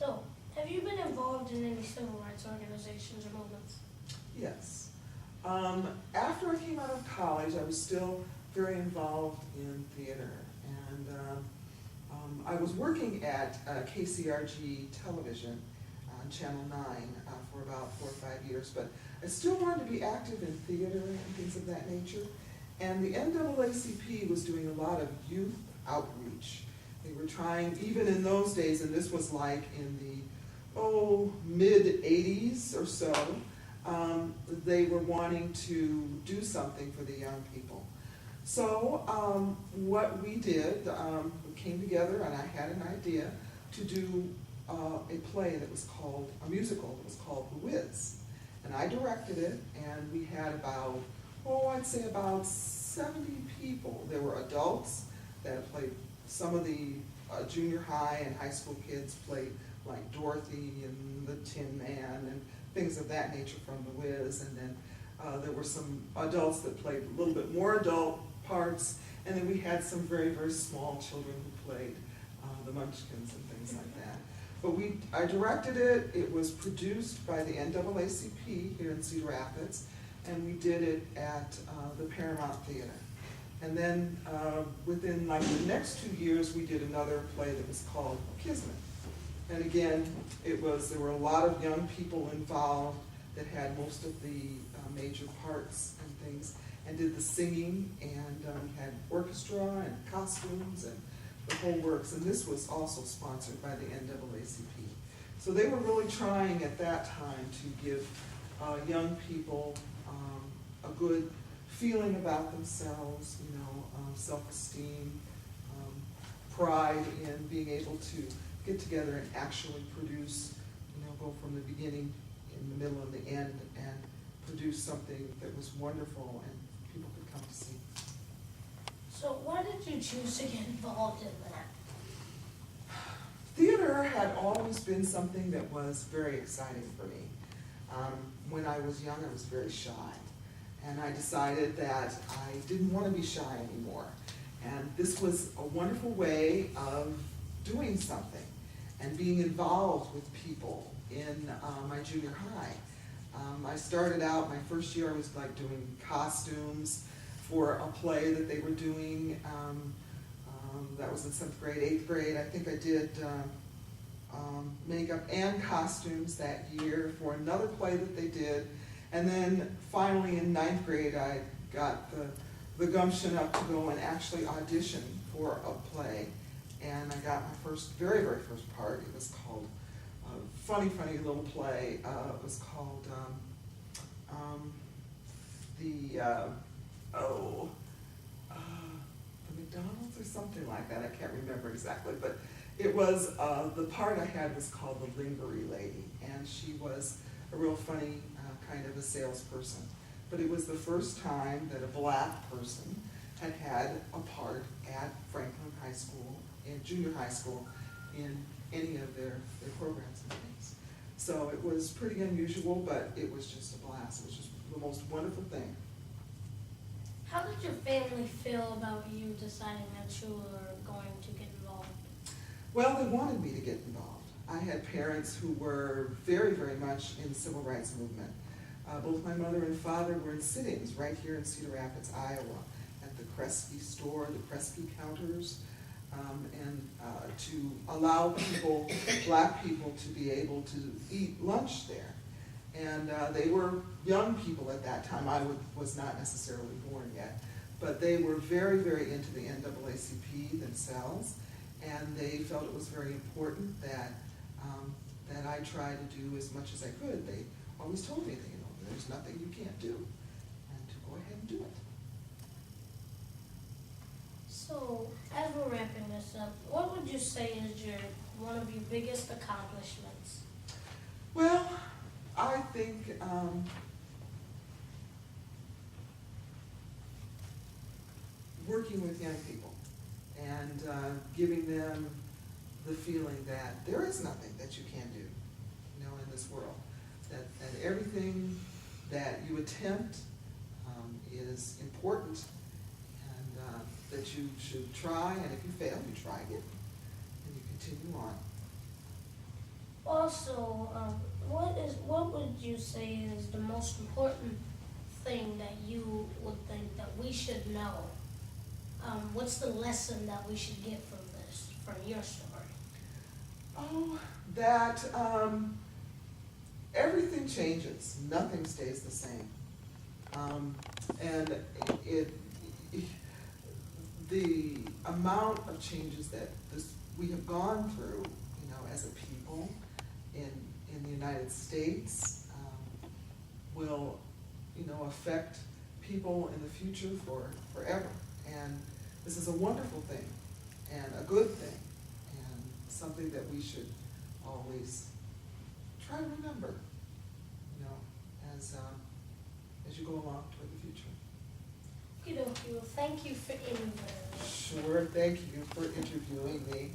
So, have you been involved in any civil rights organizations or movements? Yes. After I came out of college, I was still very involved in theater. And I was working at KCRG television on Channel 9 for about 4 or 5 years, but I still wanted to be active in theater and things of that nature. And the NAACP was doing a lot of youth outreach. They were trying, even in those days, and this was like in the mid-'80s or so, they were wanting to do something for the young people. So what we did, we came together and I had an idea to do a play that was called, a musical that was called The Wiz. And I directed it, and we had about, I'd say about 70 people. There were adults that played, some of the junior high and high school kids played like Dorothy and the Tin Man and things of that nature from The Wiz. And then there were some adults that played a little bit more adult parts. And then we had some very, very small children who played the Munchkins and things like that. But I directed it. It was produced by the NAACP here in Cedar Rapids, and we did it at the Paramount Theater. And then within like the next 2 years, we did another play that was called Kismet. And again, there were a lot of young people involved that had most of the major parts and things, and did the singing, and had orchestra and costumes and the whole works. And this was also sponsored by the NAACP. So they were really trying at that time to give young people a good feeling about themselves, self-esteem, pride in being able to get together and actually produce, go from the beginning, in the middle, and the end, and produce something that was wonderful and people could come to see. So why did you choose to get involved in that? Theater had always been something that was very exciting for me. When I was young, I was very shy. And I decided that I didn't want to be shy anymore. And this was a wonderful way of doing something and being involved with people in my junior high. I started out, my first year I was like doing costumes for a play that they were doing. That was in 7th grade, 8th grade. I think I did makeup and costumes that year for another play that they did. And then finally in 9th grade, I got the gumption up to go and actually audition for a play. And I got my very, very first part. It was called, funny little play. It was called the McDonald's or something like that. I can't remember exactly, but it was, the part I had was called the Lingerie Lady, and she was a real funny kind of a salesperson. But it was the first time that a black person had had a part at Franklin High School, in junior high school, in any of their programs and things. So it was pretty unusual, but it was just a blast. It was just the most wonderful thing. How did your family feel about you deciding that you were going to get involved? Well, they wanted me to get involved. I had parents who were very, very much in the civil rights movement. Both my mother and father were in sittings right here in Cedar Rapids, Iowa, at the Kresge store, the Kresge counters, and to allow people, black people, to be able to eat lunch there. And they were young people at that time. I was not necessarily born yet, but they were very, very into the NAACP themselves, and they felt it was very important that that I try to do as much as I could. They always told me that, there's nothing you can't do, and to go ahead and do it. So, as we're wrapping this up, what would you say is one of your biggest accomplishments? Well, I think working with young people and giving them the feeling that there is nothing that you can't do, in this world. That everything that you attempt is important, and that you should try, and if you fail, you try again, and you continue on. Also, what would you say is the most important thing that you would think that we should know? What's the lesson that we should get from this, from your story? Oh, that everything changes, nothing stays the same. And the amount of changes that we have gone through, as a people in the United States, will, affect people in the future forever. And this is a wonderful thing and a good thing and something that we should always try to remember, as you go along toward the future. Okey-dokey. Well, thank you for interviewing me. Sure, thank you for interviewing me.